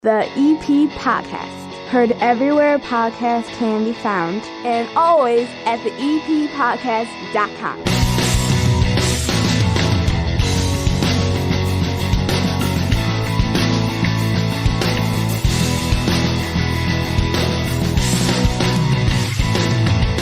The EP Podcast. Heard everywhere podcasts can be found, and always at theeppodcast.com.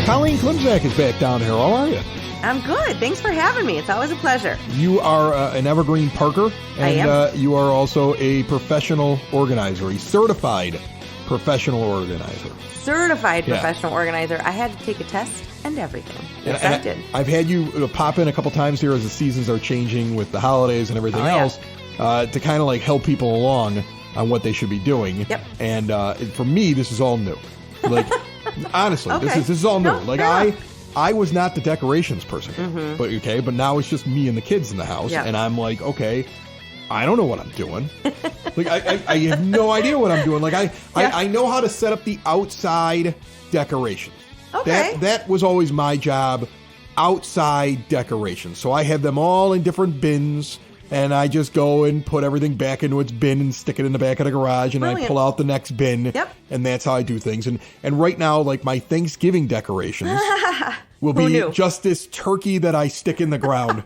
Colleen Klimczak is back down here. How are you? I'm good. Thanks for having me. It's always a pleasure. You are an Evergreen Parker, and I am. You are also a professional organizer, a certified professional organizer. Certified professional organizer. I had to take a test and everything. Yes, I did. I've had you pop in a couple times here as the seasons are changing with the holidays and everything else to kind of like help people along on what they should be doing. Yep. And for me, this is all new. Like, honestly, Okay. this is all new. No, like, I was not the decorations person, but now it's just me and the kids in the house, and I'm like, okay, I don't know what I'm doing. Like, I have no idea what I'm doing. Like, I know how to set up the outside decorations. Okay. That was always my job, outside decorations. So I have them all in different bins, and I just go and put everything back into its bin and stick it in the back of the garage, and I pull out the next bin, and that's how I do things. And right now, like, my Thanksgiving decorations will be just this turkey that I stick in the ground.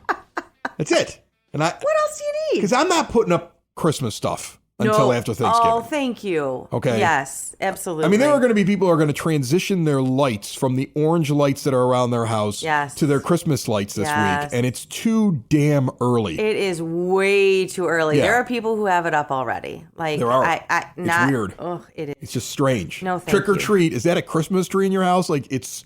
That's it. And what else do you need? Because I'm not putting up Christmas stuff until after Thanksgiving. Oh, thank you. Okay. Yes, absolutely. I mean, there are going to be people who are going to transition their lights from the orange lights that are around their house to their Christmas lights this week, and it's too damn early. It is way too early. Yeah. There are people who have it up already. Like, there are. it's weird. Oh, it is. It's just strange. No, thank Trick or you. treat. Is that a Christmas tree in your house? Like, it's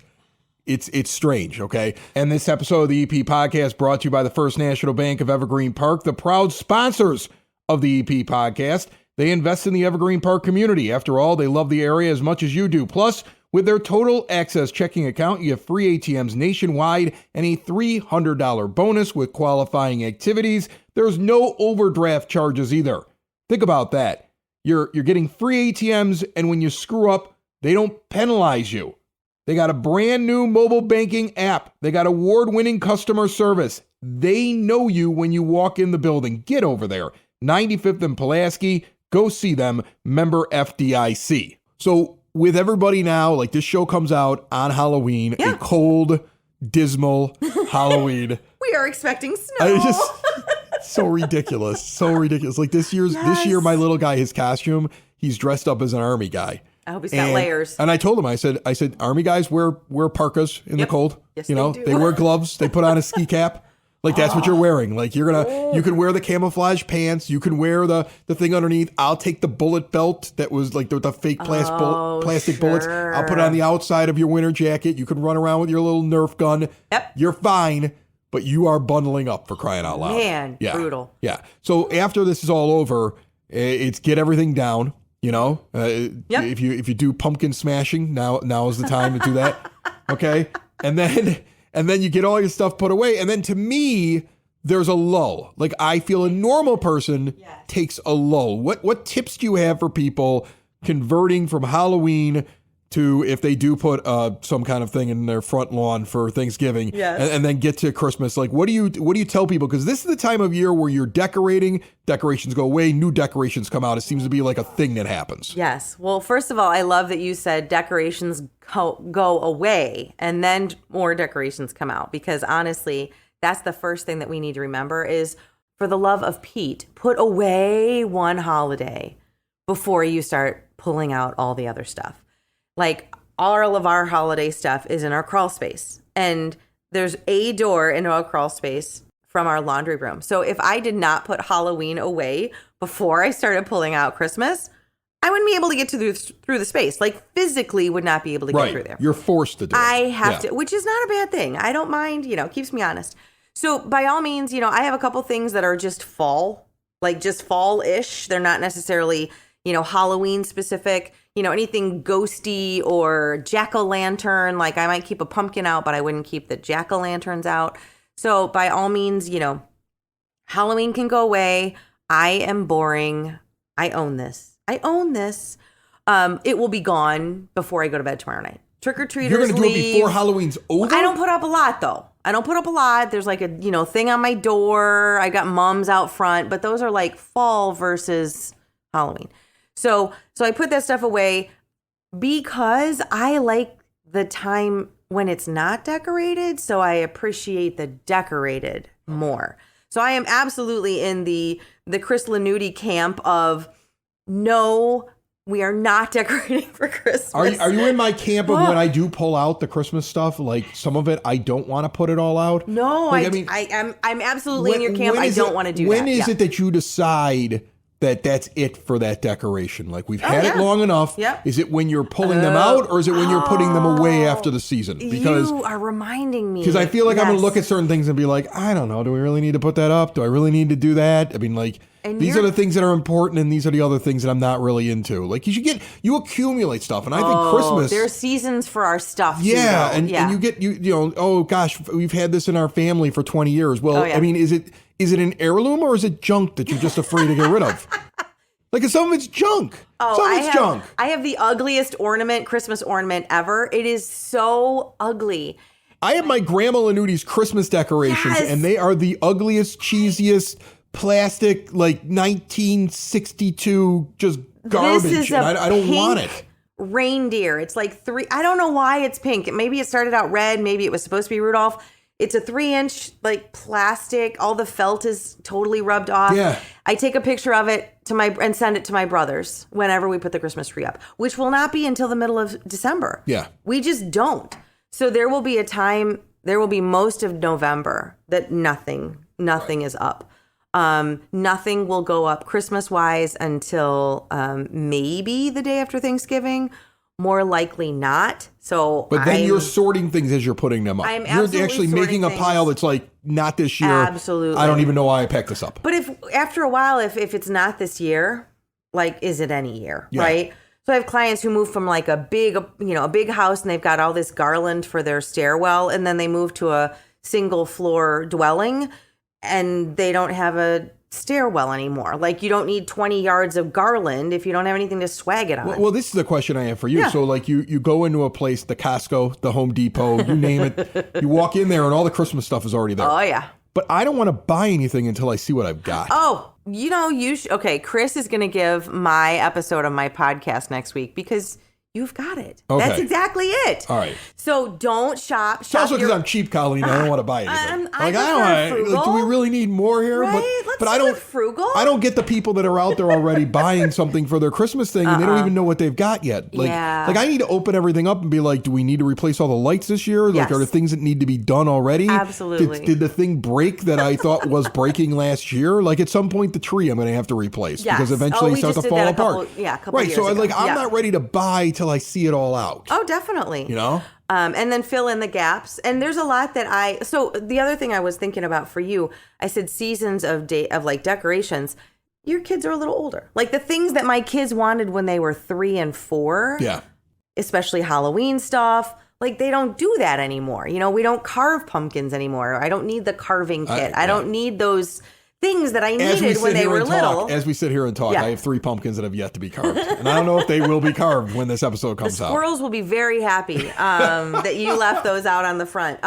strange, okay? And this episode of the EP Podcast brought to you by the First National Bank of Evergreen Park, the proud sponsors of the EP Podcast. They invest in the Evergreen Park community. After all, they love the area as much as you do. Plus, with their Total Access checking account, you have free ATMs nationwide and a $300 bonus with qualifying activities. There's no overdraft charges either. Think about that. You're getting free ATMs, and when you screw up, they don't penalize you. They got a brand new mobile banking app. They got award-winning customer service. They know you when you walk in the building. Get over there. 95th and Pulaski. Go see them. Member FDIC. So with everybody now, like, this show comes out on Halloween, a cold, dismal Halloween. We are expecting snow. It's just so ridiculous. So ridiculous. Like this year, my little guy, his costume, he's dressed up as an army guy. I hope he's got layers. And I told him, I said, army guys wear parkas in the cold. Yes, you know, they do. they wear gloves. They put on a ski cap. Like, that's what you're wearing. Like, you can wear the camouflage pants. You can wear the thing underneath. I'll take the bullet belt that was like the fake plastic bullets. I'll put it on the outside of your winter jacket. You can run around with your little Nerf gun. Yep. You're fine, but you are bundling up, for crying out loud. Man, brutal. Yeah. So after this is all over, it's get everything down. You know, if you do pumpkin smashing, now is the time to do that. Okay. And then you get all your stuff put away. And then to me, there's a lull. Like, I feel a normal person takes a lull. What tips do you have for people converting from Halloween to, if they do put some kind of thing in their front lawn for Thanksgiving, and then get to Christmas? Like, what do you tell people? Because this is the time of year where you're decorating, decorations go away, new decorations come out. It seems to be like a thing that happens. Yes. Well, first of all, I love that you said decorations go away and then more decorations come out, because honestly, that's the first thing that we need to remember is, for the love of Pete, put away one holiday before you start pulling out all the other stuff. Like, all of our holiday stuff is in our crawl space, and there's a door into our crawl space from our laundry room. So if I did not put Halloween away before I started pulling out Christmas, I wouldn't be able to get through the space. Like, physically would not be able to get through there. You're forced to do it. I have to, which is not a bad thing. I don't mind, it keeps me honest. So by all means, I have a couple things that are just fall, like just fall-ish. They're not necessarily, Halloween specific. Anything ghosty or jack-o'-lantern, like I might keep a pumpkin out, but I wouldn't keep the jack-o'-lanterns out. So by all means, Halloween can go away. I am boring. I own this. It will be gone before I go to bed tomorrow night. Trick-or-treaters You're going to do it before Halloween's over? I don't put up a lot, though. There's like a, thing on my door. I got mums out front, but those are like fall versus Halloween. So I put that stuff away because I like the time when it's not decorated. So I appreciate the decorated more. So I am absolutely in the Chris Lanuti camp of no, we are not decorating for Christmas. Are you in my camp of when I do pull out the Christmas stuff? Like some of it, I don't want to put it all out. No, like, I'm absolutely in your camp. I don't want to do that. When is it that you decide that that's it for that decoration? Like we've had it long enough. Yep. Is it when you're pulling them out, or is it when you're putting them away after the season? Because you are reminding me. Because I feel like I'm going to look at certain things and be like, I don't know. Do we really need to put that up? Do I really need to do that? I mean, like, these are the things that are important, and these are the other things that I'm not really into. Like, you accumulate stuff, and I think Christmas. There's seasons for our stuff. Yeah, too, and you get you know, oh gosh, we've had this in our family for 20 years. Well, I mean, is it an heirloom or is it junk that you're just afraid to get rid of? Like, some of it's junk. Some of it's junk. I have the ugliest Christmas ornament ever. It is so ugly. I have my Grandma Lanuti's Christmas decorations, and they are the ugliest, cheesiest, plastic, like 1962, just garbage. This is I don't want it. Reindeer. It's like I don't know why it's pink. Maybe it started out red. Maybe it was supposed to be Rudolph. It's a 3-inch like plastic. All the felt is totally rubbed off. Yeah. I take a picture of it and send it to my brothers whenever we put the Christmas tree up, which will not be until the middle of December. Yeah. We just don't. So there will be a time, there will be most of November that nothing is up. Nothing will go up Christmas-wise until maybe the day after Thanksgiving. More likely not. So, but then you're sorting things as you're putting them up. You're actually making a pile that's like, not this year. Absolutely. I don't even know why I packed this up. But if after a while, if it's not this year, like, is it any year, right? So I have clients who move from like a big house, and they've got all this garland for their stairwell, and then they move to a single floor dwelling, and they don't have a stairwell anymore. Like, you don't need 20 yards of garland if you don't have anything to swag it on. Well, this is the question I have for you. Yeah. So like you go into a place, the Costco, the Home Depot, you name it, you walk in there and all the Christmas stuff is already there. Oh yeah. But I don't want to buy anything until I see what I've got. Oh, okay, Chris is going to give my episode of my podcast next week because you've got it. Okay. That's exactly it. All right. So don't shop. It's also because I'm cheap, Colleen. I don't want to buy anything. Like, do we really need more here? Right? But I don't. Frugal. I don't get the people that are out there already buying something for their Christmas thing, and they don't even know what they've got yet. Like I need to open everything up and be like, do we need to replace all the lights this year? Like, are there things that need to be done already? Absolutely. Did the thing break that I thought was breaking last year? Like, at some point, the tree I'm going to have to replace because eventually it starts to fall apart. A couple right. Years So ago. I'm not ready to buy till I see it all out. Oh, definitely. You know? And then fill in the gaps. And there's a lot that so the other thing I was thinking about for you, I said seasons of like decorations. Your kids are a little older. Like the things that my kids wanted when they were 3 and 4. Yeah. Especially Halloween stuff. Like, they don't do that anymore. You know, we don't carve pumpkins anymore. I don't need the carving kit. I don't need those things that I needed when they were little. As we sit here and talk, I have 3 pumpkins that have yet to be carved. And I don't know if they will be carved when this episode comes out. Squirrels will be very happy that you left those out on the front.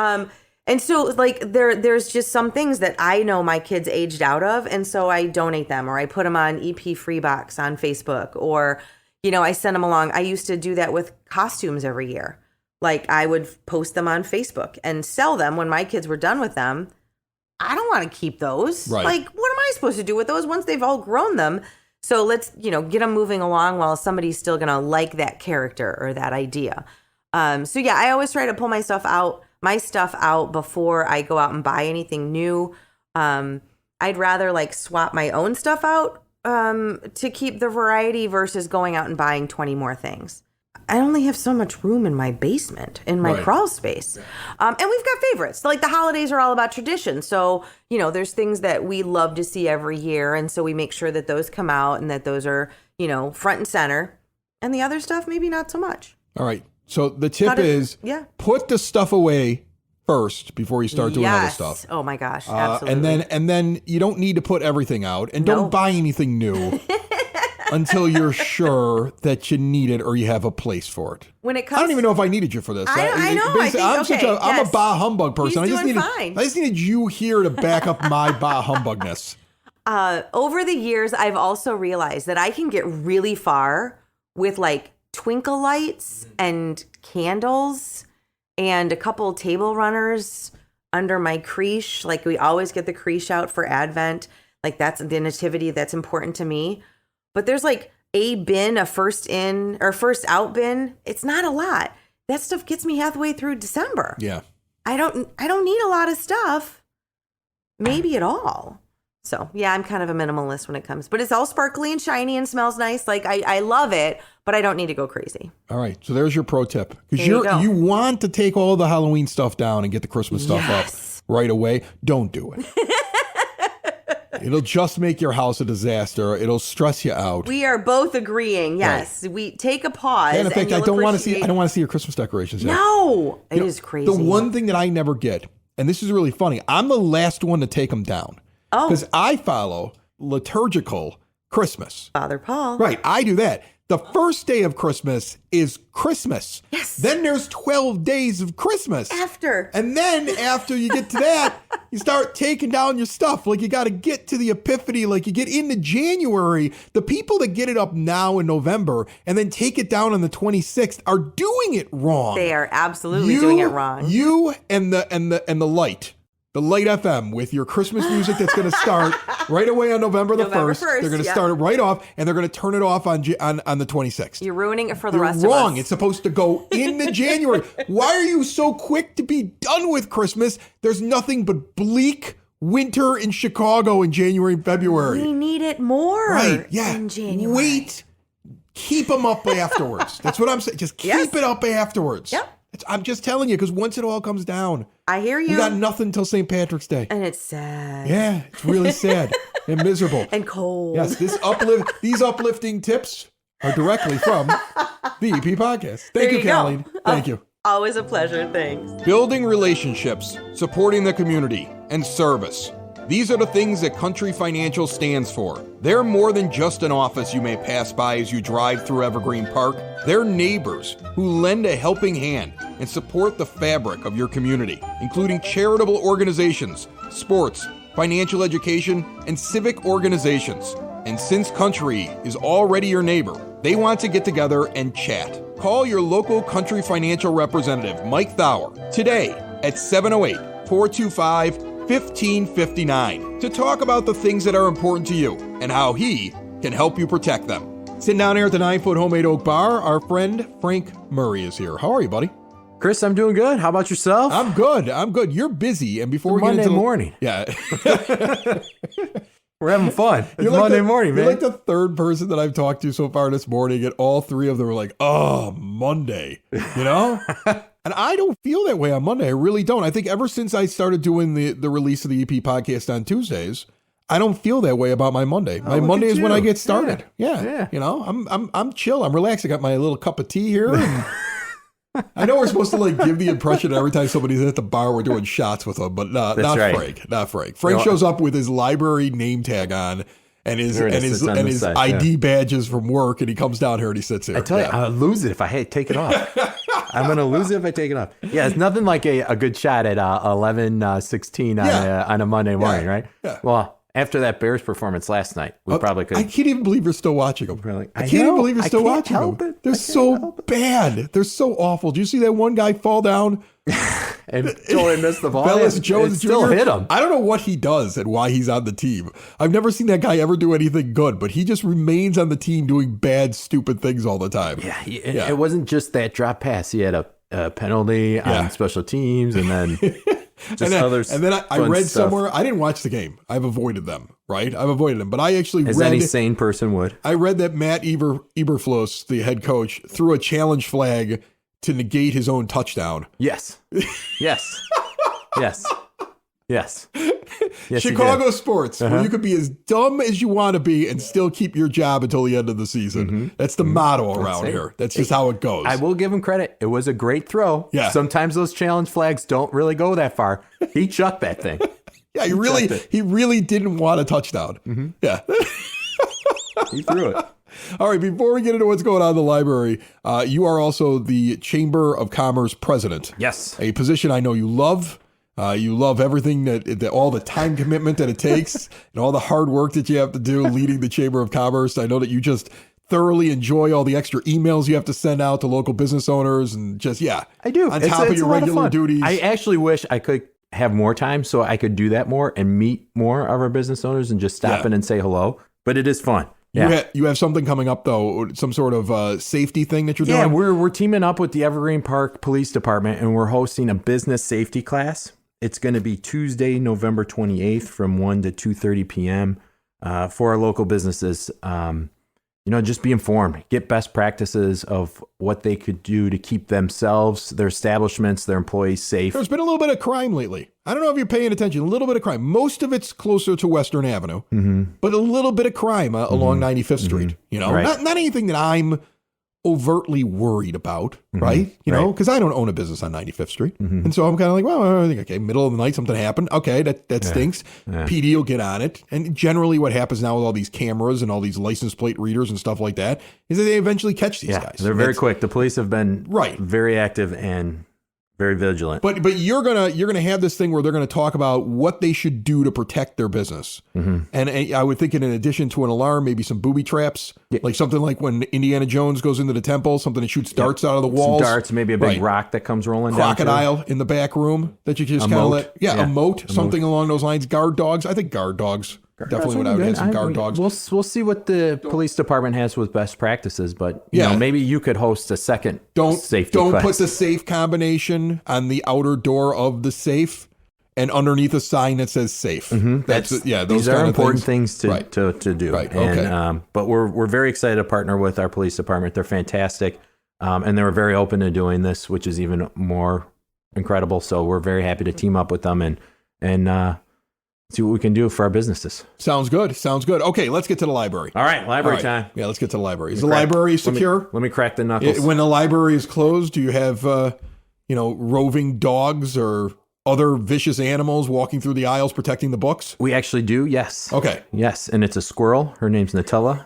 And so, like, there's just some things that I know my kids aged out of, and so I donate them, or I put them on EP Free Box on Facebook, or, you know, I send them along. I used to do that with costumes every year. Like, I would post them on Facebook and sell them when my kids were done with them. I don't want to keep those. Right. Like, what am I supposed to do with those once they've all grown them? So let's, get them moving along while somebody's still going to like that character or that idea. So yeah, I always try to pull my stuff out before I go out and buy anything new. I'd rather like swap my own stuff out to keep the variety versus going out and buying 20 more things. I only have so much room in my basement, in my crawl space. And we've got favorites. Like, the holidays are all about tradition. So, there's things that we love to see every year. And so we make sure that those come out and that those are, front and center. And the other stuff, maybe not so much. All right. So the tip is put the stuff away first before you start doing other stuff. Oh my gosh, absolutely. And then you don't need to put everything out, and don't buy anything new until you're sure that you need it or you have a place for it. When it comes, I don't even know if I needed you for this. I know. I'm a bah humbug person. He's doing fine. I just needed you here to back up my bah humbugness. Over the years, I've also realized that I can get really far with like twinkle lights and candles and a couple table runners under my creche. Like we always get the creche out for Advent. Like that's the nativity that's important to me. But there's like a bin, a first in or first out bin. It's not a lot. That stuff gets me halfway through December. Yeah. I don't need a lot of stuff. Maybe at all. So yeah, I'm kind of a minimalist when it comes, but it's all sparkly and shiny and smells nice. Like I love it, but I don't need to go crazy. All right. So there's your pro tip. Because There you go. you want to take all the Halloween stuff down and get the Christmas stuff up right away. Don't do it. It'll just make your house a disaster. It'll stress you out. We are both agreeing. Yes, we take a pause. And in fact, I you'll don't want to appreciate- see. I don't want to see your Christmas decorations yet. No, it You know, is crazy. The one thing that I never get, and this is really funny, I'm the last one to take them down. Oh. Because I follow liturgical Christmas. Father Paul. Right, I do that. The first day of Christmas is Christmas. Yes. Then there's 12 days of Christmas. After. And then after you get to that, you start taking down your stuff. Like you got to get to the Epiphany. Like you get into January. The people that get it up now in November and then take it down on the 26th are doing it wrong. They are absolutely doing it wrong. You and the light. The Light FM with your Christmas music that's going to start right away on November 1st. They're going to start it right off, and they're going to turn it off on the 26th. You're ruining it for the You're rest wrong. of us. It's supposed to go into January. Why are you so quick to be done with Christmas? There's nothing but bleak winter in Chicago in January and February. We need it more Right, yeah. in January. Wait. Keep them up afterwards. That's what I'm saying. Just keep it up afterwards. Yep. I'm just telling you, because once it all comes down, I hear you. we got nothing until St. Patrick's Day. And it's sad. Yeah, it's really sad and miserable. And cold. Yes, these uplifting tips are directly from the EP Podcast. Thank There you, you go. Colleen. Thank you. Always a pleasure. Thanks. Building relationships, supporting the community, and service. These are the things that Country Financial stands for. They're more than just an office you may pass by as you drive through Evergreen Park. They're neighbors who lend a helping hand and support the fabric of your community, including charitable organizations, sports, financial education, and civic organizations. And since Country is already your neighbor, they want to get together and chat. Call your local Country Financial representative, Mike Thauer, today at 708-425-1559 to talk about the things that are important to you and how he can help you protect them. Sitting down here at the 9-foot homemade oak bar, our friend Frank Murray is here. How are you, buddy? Chris, I'm doing good. How about yourself? I'm good. You're busy. And before we get Monday into morning. Yeah. We're having fun. It's You're like Monday morning, man. You're like the third person that I've talked to so far this morning, and all three of them were like, oh, Monday, you know? And I don't feel that way on Monday. I really don't. I think ever since I started doing the release of the EP podcast on Tuesdays, I don't feel that way about my Monday. My look Monday at is when you. I get started. Yeah. Yeah. You know, I'm chill. I'm relaxed. I got my little cup of tea here. And I know we're supposed to like give the impression every time somebody's at the bar we're doing shots with them, but not right. Frank. Not Frank. Frank shows up with his library name tag on and his There it is. It's on the side, ID badges from work, and he comes down here and he sits here. I tell you, I'll lose it if I take it off. I'm going to lose it if I take it off. Yeah, it's nothing like a good shot at 11:16 on a Monday morning, right? Yeah. Well, after that Bears performance last night, we probably could. I can't even believe you're still watching them. Really? I can't even believe you're I still can't watching help them. it. They're I can't so help it. bad. They're so awful. Do you see that one guy fall down? and totally missed the ball. Bellis It Jones still Jr. hit him. I don't know what he does and why he's on the team. I've never seen that guy ever do anything good, but he just remains on the team doing bad, stupid things all the time. Yeah, it wasn't just that drop pass. He had a penalty on special teams, and then just other. And then I fun read stuff. somewhere. I didn't watch the game. I've avoided them. Right, I've avoided them. But I actually As read. any sane person would. I read that Matt Eberflus, the head coach, threw a challenge flag to negate his own touchdown. Yes. Yes. Yes. Yes. Yes, Chicago sports, where you could be as dumb as you want to be and still keep your job until the end of the season. That's the motto around here. That's just how it goes. I will give him credit. It was a great throw. Yeah. Sometimes those challenge flags don't really go that far. He chucked that thing. Yeah, he really didn't want a touchdown. Yeah. He threw it. All right, before we get into what's going on in the library, you are also the Chamber of Commerce president. Yes. A position I know you love. You love everything that all the time commitment that it takes and all the hard work that you have to do leading the Chamber of Commerce. I know that you just thoroughly enjoy all the extra emails you have to send out to local business owners and just, I do. On top of your regular duties. I actually wish I could have more time so I could do that more and meet more of our business owners and just stop in and say hello. But it is fun. Yeah. You have something coming up, though, some sort of safety thing that you're doing? Yeah, we're teaming up with the Evergreen Park Police Department, and we're hosting a business safety class. It's going to be Tuesday, November 28th from 1 to 2:30 p.m. For our local businesses. Just be informed. Get best practices of what they could do to keep themselves, their establishments, their employees safe. There's been a little bit of crime lately. I don't know if you're paying attention. A little bit of crime. Most of it's closer to Western Avenue, but a little bit of crime along 95th Street. Right. Not anything that I'm overtly worried about, right? Because I don't own a business on 95th Street. And so I'm kind of like, well, I think, okay, middle of the night, something happened. Okay, that stinks. Yeah. PD will get on it. And generally what happens now with all these cameras and all these license plate readers and stuff like that is that they eventually catch these guys. They're very quick. The police have been very active and very vigilant. But you're gonna have this thing where they're gonna talk about what they should do to protect their business. And I would think in addition to an alarm, maybe some booby traps, like something like when Indiana Jones goes into the temple, something that shoots darts out of the walls. Some darts, maybe a big rock that comes rolling down. Crocodile in the back room that you just kind of let. A moat, something along those lines. Guard dogs. I think guard dogs. Definitely what I would have some guard dogs. We'll see what the police department has with best practices, but maybe you could host a second safety Don't class. put the safe combination on the outer door of the safe and underneath a sign that says safe. Those are important things to do. Right. And, Okay. But we're very excited to partner with our police department. They're fantastic, and they were very open to doing this, which is even more incredible. So we're very happy to team up with them and see what we can do for our businesses. Sounds good. Okay, let's get to the library. All right, library time. Yeah, let's get to the library. Is the library secure? Let me crack the knuckles. When the library is closed, do you have, roving dogs or other vicious animals walking through the aisles protecting the books? We actually do, yes. Okay. Yes, and it's a squirrel. Her name's Nutella.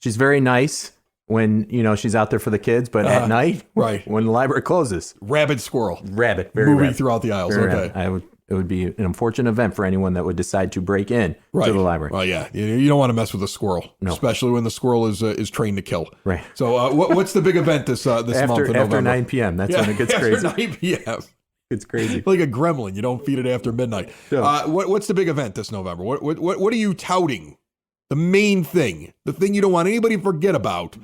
She's very nice when, she's out there for the kids, but at night, when the library closes. Rabid squirrel. Very moving rabid. throughout the aisles. Very okay. rabid. It would be an unfortunate event for anyone that would decide to break in to the library. Well, yeah, you don't want to mess with a squirrel, especially when the squirrel is trained to kill. Right. So, what's the big event this month in November? After 9 p.m. That's when it gets crazy. After 9 p.m. It's crazy. Like a gremlin, you don't feed it after midnight. Yeah. What's the big event this November? What are you touting? The main thing, the thing you don't want anybody to forget about,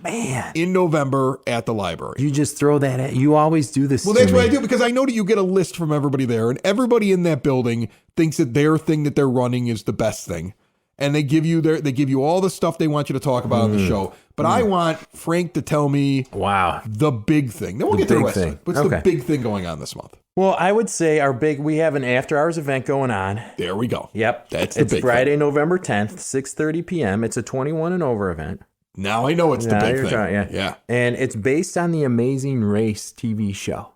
in November at the library. You just throw that at. You always do this. Well, that's what I do, because I know that you get a list from everybody there, and everybody in that building thinks that their thing that they're running is the best thing, and they give you all the stuff they want you to talk about on the show. But I want Frank to tell me, the big thing. Then we'll get to the rest of it. What's the big thing going on this month? Well, I would say we have an after-hours event going on. There we go. Yep. That's the big thing. It's Friday, November 10th, 6:30 p.m. It's a 21 and over event. Now I know it's the big thing. Yeah. And it's based on the Amazing Race TV show.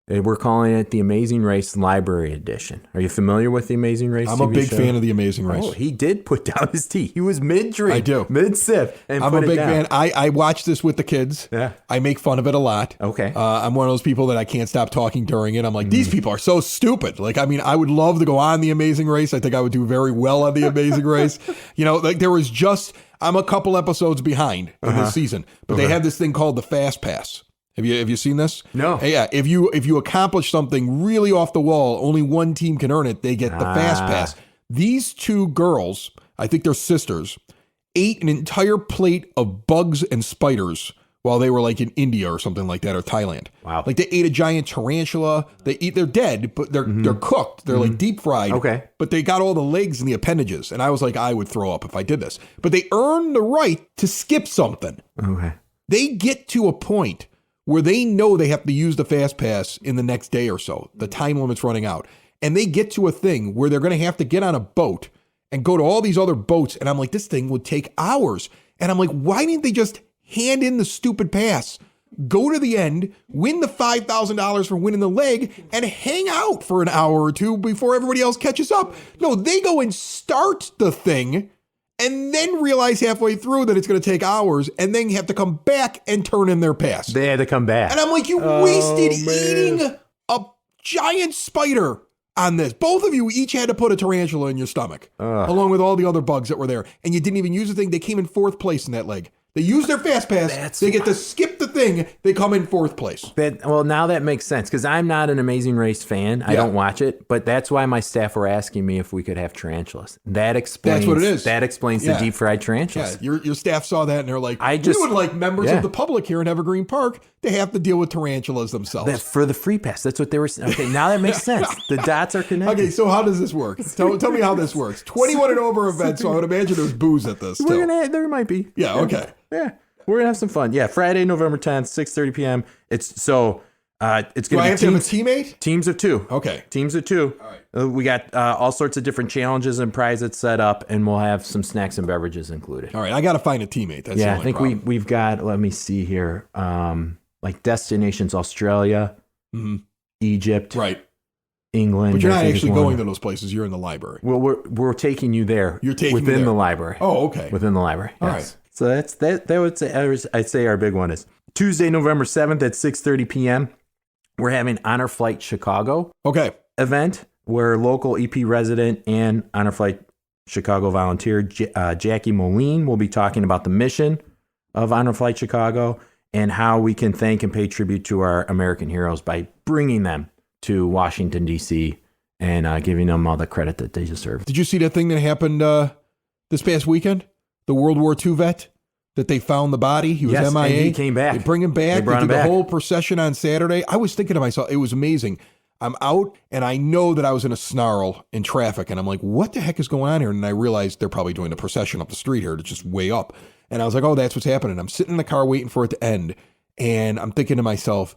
We're calling it the Amazing Race Library Edition. Are you familiar with the Amazing Race I'm TV a big show? fan of the Amazing Race. Oh, he did put down his tea. He was mid-drink. I do. Mid-sip. And I'm a big fan. I watch this with the kids. Yeah. I make fun of it a lot. Okay. I'm one of those people that I can't stop talking during it. I'm like, these people are so stupid. Like, I mean, I would love to go on the Amazing Race. I think I would do very well on the Amazing Race. I'm a couple episodes behind in this season, but they have this thing called the Fast Pass. Have you seen this? No. Yeah. If you accomplish something really off the wall, only one team can earn it. They get the Fast Pass. These two girls, I think they're sisters, ate an entire plate of bugs and spiders while they were like in India or something like that, or Thailand. Wow. Like they ate a giant tarantula. They're dead, but they're cooked. They're like deep fried. Okay. But they got all the legs and the appendages. And I was like, I would throw up if I did this. But they earned the right to skip something. Okay. They get to a point where they know they have to use the Fast Pass in the next day or so. The time limit's running out. And they get to a thing where they're going to have to get on a boat and go to all these other boats. And I'm like, this thing would take hours. And I'm like, why didn't they just hand in the stupid pass, go to the end, win the $5,000 for winning the leg, and hang out for an hour or two before everybody else catches up? No, they go and start the thing and then realize halfway through that it's going to take hours, and then have to come back and turn in their pass. They had to come back. And I'm like, you wasted eating a giant spider on this. Both of you each had to put a tarantula in your stomach, along with all the other bugs that were there. And you didn't even use the thing. They came in 4th place in that leg. They use their fast pass. They get to skip the thing. They come in 4th place. Well, now that makes sense because I'm not an Amazing Race fan. I don't watch it, but that's why my staff were asking me if we could have tarantulas. That explains. That's what it is. That explains the deep fried tarantulas. Yeah, your staff saw that and they're like, we would like members of the public here in Evergreen Park to have to deal with tarantulas themselves. For the free pass. That's what they were saying. Okay, now that makes sense. The dots are connected. Okay, so how does this work? Tell me how this works. 21 and over event, so I would imagine there's booze at this. There might be. Yeah, okay. Yeah. We're going to have some fun. Yeah, Friday, November 10th, 6:30 p.m. It's going to be Do I have to have a teammate? Teams of 2. Okay. Teams of 2. All right. We got all sorts of different challenges and prizes set up, and we'll have some snacks and beverages included. All right. I got to find a teammate. That's the only I think problem. we've got, let me see here, like destinations Australia, Egypt. Right. England. But you're not actually going to those places. You're in the library. Well, we're taking you there. You're taking within me there. the library. Oh, okay. Within the library. All yes. right. So that's that. That would say I'd say our big one is Tuesday, November 7th at 6:30 p.m. We're having Honor Flight Chicago. Okay. Event where local EP resident and Honor Flight Chicago volunteer Jackie Moline will be talking about the mission of Honor Flight Chicago and how we can thank and pay tribute to our American heroes by bringing them to Washington, D.C. and giving them all the credit that they deserve. Did you see that thing that happened this past weekend? The World War II vet that they found the body. He was MIA. And he came back. They bring him back. They did the whole procession on Saturday. I was thinking to myself, it was amazing. I'm out and I know that I was in a snarl in traffic and I'm like, what the heck is going on here? And I realized they're probably doing a procession up the street here to just way up. And I was like, oh, that's what's happening. I'm sitting in the car waiting for it to end. And I'm thinking to myself,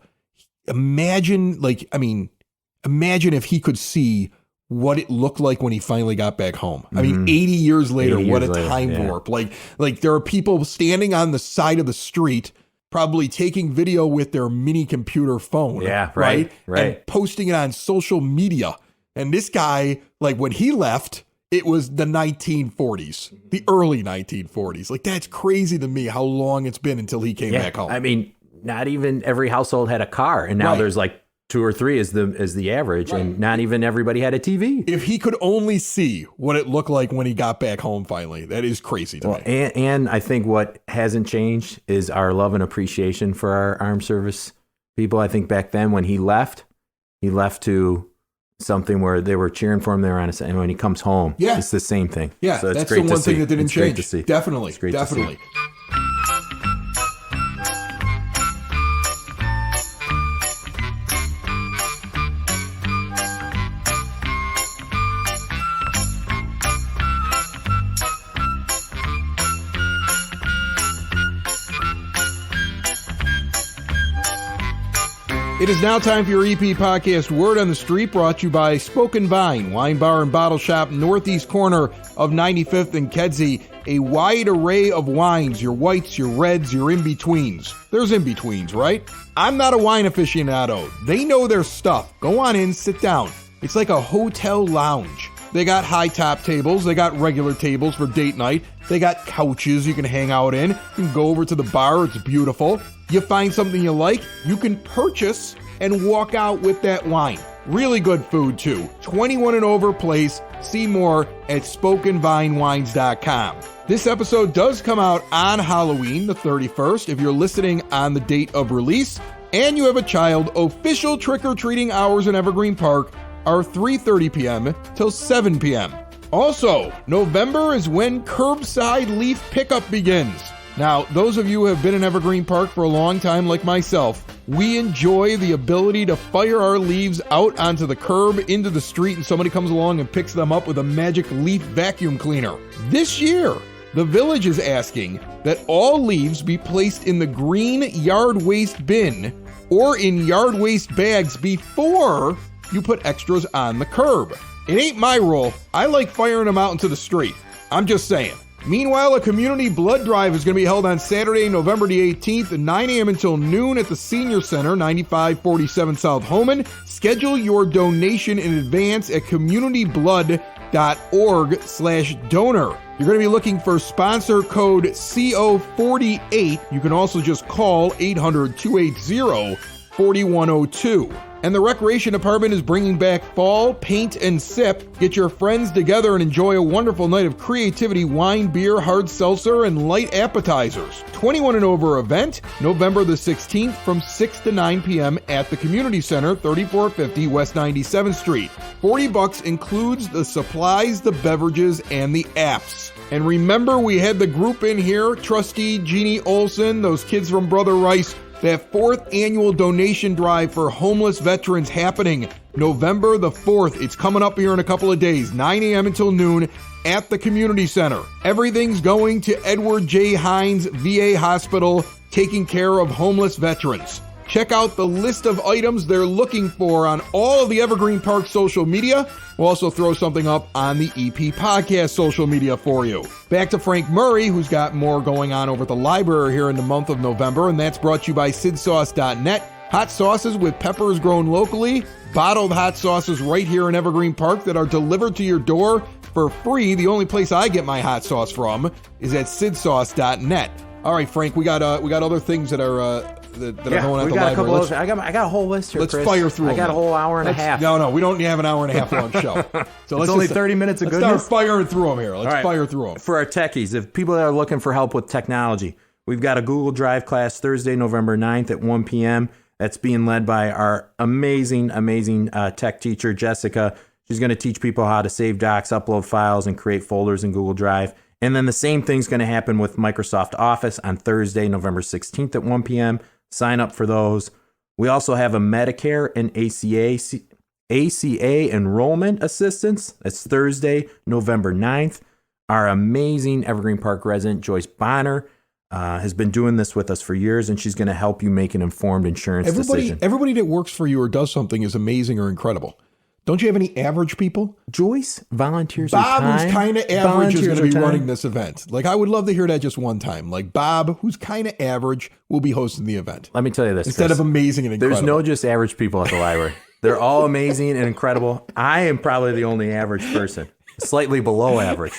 imagine if he could see what it looked like when he finally got back home. I mean, 80 years later, what a time warp. Like there are people standing on the side of the street, probably taking video with their mini computer phone. Yeah, right. And posting it on social media. And this guy, like when he left, it was the 1940s, the early 1940s. Like that's crazy to me how long it's been until he came back home. I mean, not even every household had a car, and now there's like 2 or 3 is the average, and not even everybody had a TV. If he could only see what it looked like when he got back home finally, that is crazy to me. And I think what hasn't changed is our love and appreciation for our armed service people. I think back then when he left to something where they were cheering for him. They were on his, and when he comes home, it's the same thing. Yeah, so that's the one thing that didn't change. Definitely. It is now time for your EP podcast, Word on the Street, brought to you by Spoken Vine, wine bar and bottle shop, northeast corner of 95th and Kedzie. A wide array of wines, your whites, your reds, your in-betweens. There's in-betweens, right? I'm not a wine aficionado. They know their stuff. Go on in, sit down. It's like a hotel lounge. They got high top tables. They got regular tables for date night. They got couches you can hang out in. You can go over to the bar. It's beautiful. You find something you like, you can purchase and walk out with that wine. Really good food too. 21 and over place. See more at SpokenVineWines.com. This episode does come out on Halloween, the 31st. If you're listening on the date of release and you have a child, official trick-or-treating hours in Evergreen Park are 3:30 p.m. till 7 p.m. Also, November is when curbside leaf pickup begins. Now, those of you who have been in Evergreen Park for a long time like myself, we enjoy the ability to fire our leaves out onto the curb, into the street, and somebody comes along and picks them up with a magic leaf vacuum cleaner. This year, the village is asking that all leaves be placed in the green yard waste bin or in yard waste bags before you put extras on the curb. It ain't my rule. I like firing them out into the street. I'm just saying. Meanwhile, a community blood drive is going to be held on Saturday, November the 18th at 9 a.m. until noon at the Senior Center, 9547 South Homan. Schedule your donation in advance at communityblood.org/donor. You're going to be looking for sponsor code CO48. You can also just call 800-280-4102. And the Recreation Department is bringing back Fall, Paint, and Sip. Get your friends together and enjoy a wonderful night of creativity, wine, beer, hard seltzer, and light appetizers. 21 and over event, November the 16th from 6 to 9 p.m. at the Community Center, 3450 West 97th Street. $40 includes the supplies, the beverages, and the apps. And remember, we had the group in here, Trustee Jeannie Olson, those kids from Brother Rice, that 4th annual donation drive for homeless veterans happening November the 4th. It's coming up here in a couple of days, 9 a.m. until noon at the Community Center. Everything's going to Edward J. Hines VA Hospital, taking care of homeless veterans. Check out the list of items they're looking for on all of the Evergreen Park social media. We'll also throw something up on the EP Podcast social media for you. Back to Frank Murray, who's got more going on over at the library here in the month of November, and that's brought to you by sidsauce.net. Hot sauces with peppers grown locally, bottled hot sauces right here in Evergreen Park that are delivered to your door for free. The only place I get my hot sauce from is at sidsauce.net. All right, Frank, we got other things that are that are going at the library. I got a whole list here, Let's Chris. fire through them. I got a whole hour and a half. No, we don't have an hour and a half long show. So it's only 30 minutes of let's goodness. start firing through them here. Let's fire through them. For our techies, if people are looking for help with technology, we've got a Google Drive class Thursday, November 9th at 1 p.m. That's being led by our amazing tech teacher, Jessica. She's going to teach people how to save docs, upload files, and create folders in Google Drive. And then the same thing's going to happen with Microsoft Office on Thursday, November 16th at 1 p.m. Sign up for those. We also have a Medicare and ACA enrollment assistance. That's Thursday, November 9th. Our amazing Evergreen Park resident, Joyce Bonner, has been doing this with us for years, and she's going to help you make an informed insurance decision. Everybody that works for you or does something is amazing or incredible. Don't you have any average people? Joyce volunteers Bob, her time. who's kind of average, is going to be time. running this event. Like, I would love to hear that just one time. Like, Bob, who's kind of average, will be hosting the event. Let me tell you this, Instead Chris. of amazing and incredible. There's no just average people at the library. They're all amazing and incredible. I am probably the only average person, slightly below average.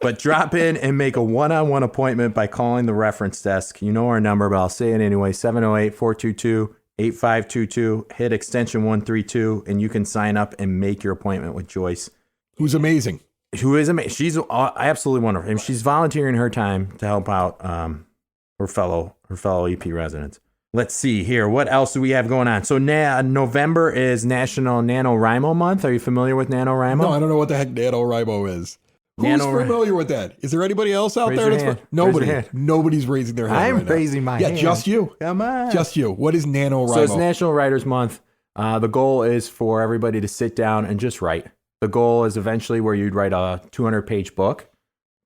But drop in and make a one-on-one appointment by calling the reference desk. You know our number, but I'll say it anyway, 708-422-8522. Hit extension 132, and you can sign up and make your appointment with Joyce. Who's amazing. Who is amazing. She's absolutely wonderful. And she's volunteering her time to help out her fellow EP residents. Let's see here. What else do we have going on? So November is National NaNoWriMo Month. Are you familiar with NaNoWriMo? No, I don't know what the heck NaNoWriMo is. Who's familiar with that? Is there anybody else out there? Nobody. Nobody's raising their hand. I'm raising my hand. Yeah, just you. Come on. Just you. What is NaNoWriMo? So it's National Writers Month. The goal is for everybody to sit down and just write. The goal is eventually where you'd write a 200-page book.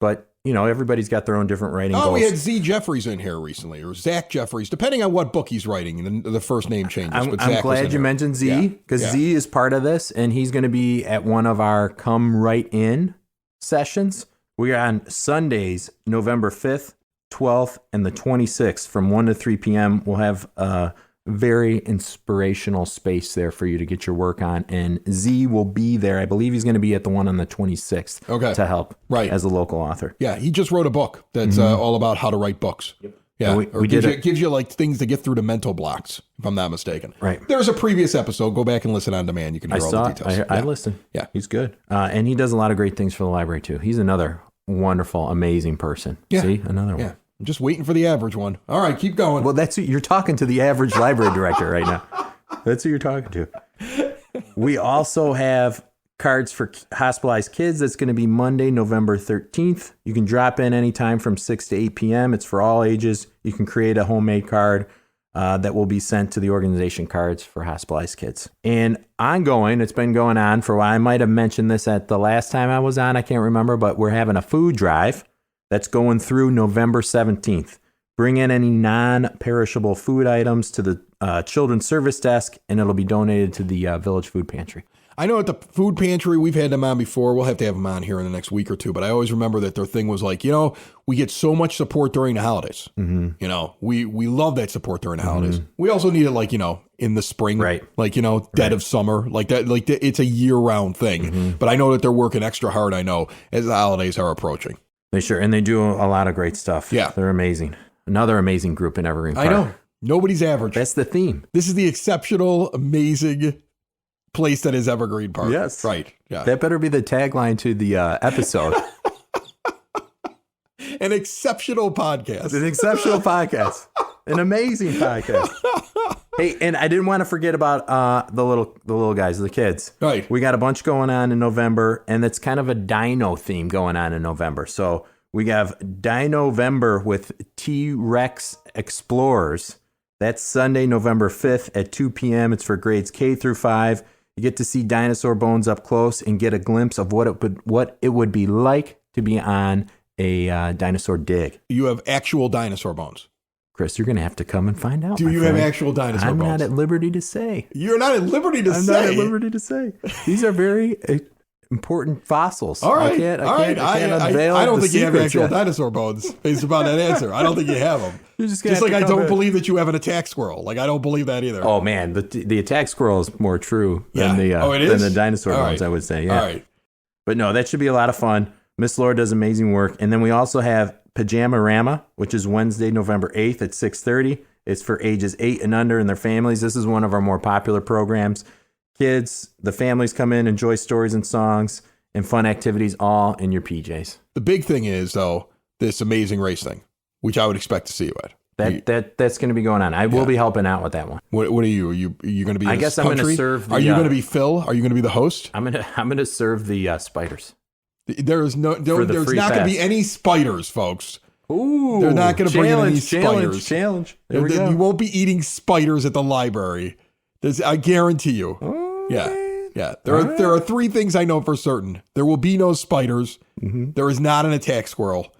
But, you know, everybody's got their own different writing goals. We had Z. Jeffries in here recently, or Zach Jeffries, depending on what book he's writing, and the first name changes. I'm glad you mentioned Z, because Z is part of this, and he's going to be at one of our Come Write In sessions. We are on Sundays, November 5th, 12th, and the 26th from 1 to 3 p.m. We'll have a very inspirational space there for you to get your work on. And Z will be there. I believe he's going to be at the one on the 26th to help as a local author. Yeah, he just wrote a book that's all about how to write books. Yep. Yeah, gives you like things to get through the mental blocks, if I'm not mistaken. Right. There's a previous episode. Go back and listen on demand. You can hear all the details. I listened. Yeah. He's good. And he does a lot of great things for the library, too. He's another wonderful, amazing person. Yeah. See? Another one. Yeah. I'm just waiting for the average one. All right, keep going. Well, you're talking to the average library director right now. That's who you're talking to. We also have cards for hospitalized kids. That's going to be Monday, November 13th. You can drop in anytime from 6 to 8 p.m. It's for all ages. You can create a homemade card that will be sent to the organization Cards for Hospitalized Kids. And ongoing, it's been going on for a while. I might have mentioned this at the last time I was on. I can't remember, but we're having a food drive that's going through November 17th. Bring in any non-perishable food items to the Children's Service Desk, and it'll be donated to the Village Food Pantry. I know at the food pantry, we've had them on before. We'll have to have them on here in the next week or two. But I always remember that their thing was like, we get so much support during the holidays. Mm-hmm. We love that support during the holidays. We also need it like, in the spring, right? Like, dead of summer, like that. Like it's a year-round thing. Mm-hmm. But I know that they're working extra hard, I know, as the holidays are approaching. And they do a lot of great stuff. Yeah. They're amazing. Another amazing group in Evergreen Park. I know. Nobody's average. That's the theme. This is the exceptional, amazing place that is Evergreen Park. Yes. Right. Yeah. That better be the tagline to the episode. An exceptional podcast. An exceptional podcast. An amazing podcast. Hey, and I didn't want to forget about the little guys, the kids. Right. We got a bunch going on in November, and it's kind of a dino theme going on in November. So we have Dino-vember with T-Rex Explorers. That's Sunday, November 5th at 2 p.m. It's for grades K through 5. You get to see dinosaur bones up close and get a glimpse of what it would be like to be on a dinosaur dig. You have actual dinosaur bones. Chris, you're going to have to come and find out. Do you have actual dinosaur bones? I'm not at liberty to say. You're not at liberty to say? I'm not at liberty to say. These are very important fossils. All right. I can't unveil I don't the think you have secrets actual yet. dinosaur bones based upon that answer. I don't think you have them. You're just like I don't believe that you have an attack squirrel. Like I don't believe that either. Oh man, the attack squirrel is more true than it than is? the dinosaur All bones. right. I would say. Yeah. All right. But no, that should be a lot of fun. Miss Laura does amazing work, and then we also have Pajama-rama, which is Wednesday, November 8th at 6:30. It's for ages 8 and under and their families. This is one of our more popular programs. Kids, the families come in, enjoy stories and songs and fun activities, all in your PJs. The big thing is though this amazing race thing, which I would expect to see you at. That's going to be going on. I will be helping out with that one. What are you? Are you going to be? I guess I'm going to serve. Are you going to be Phil? Are you going to be the host? I'm going to serve the spiders. There's not going to be any spiders, folks. Ooh, they're not going to bring in any spiders. Challenge. There we go. You won't be eating spiders at the library. I guarantee you. Oh, yeah. man. Yeah. There are 3 things I know for certain. There will be no spiders. Mm-hmm. There is not an attack squirrel.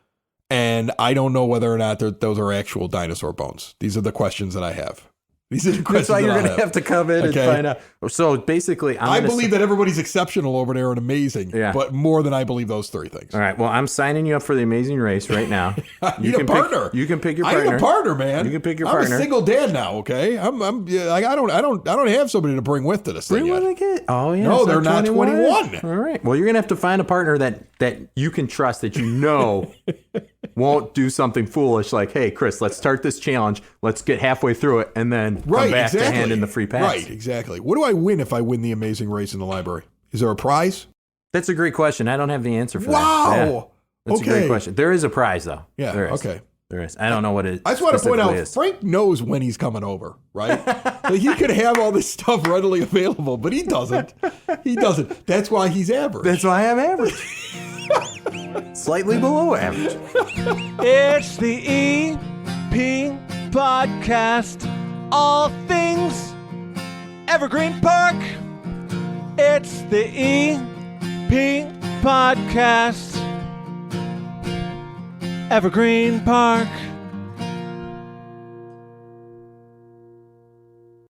And I don't know whether or not those are actual dinosaur bones. These are the questions that I have. These are the questions. That's why you're going to have to come in and find out. So basically, I believe that everybody's exceptional over there and amazing, but more than I believe those 3 things. All right. Well, I'm signing you up for the Amazing Race right now. You can partner. You can pick your partner. I need a partner, man. You can pick your partner. partner. I'm a single dad now. Okay. I don't have somebody to bring with to this thing yet. Oh yeah. No, they're not 21. All right. Well, you're gonna have to find a partner that you can trust, that you know won't do something foolish like, hey, Chris, let's start this challenge. Let's get halfway through it and then come back to hand in the free pass. Right, exactly. What do I win if I win the amazing race in the library? Is there a prize? That's a great question. I don't have the answer for that. Wow. Yeah. That's a great question. There is a prize, though. Yeah, there is. okay. There is. I don't know what it is. I just want to point out, Frank knows when he's coming over, right? Like he could have all this stuff readily available, but he doesn't. He doesn't. That's why he's average. That's why I'm average. Slightly below average. It's the EP Podcast. All things Evergreen Park. It's the EP Podcast. Evergreen Park.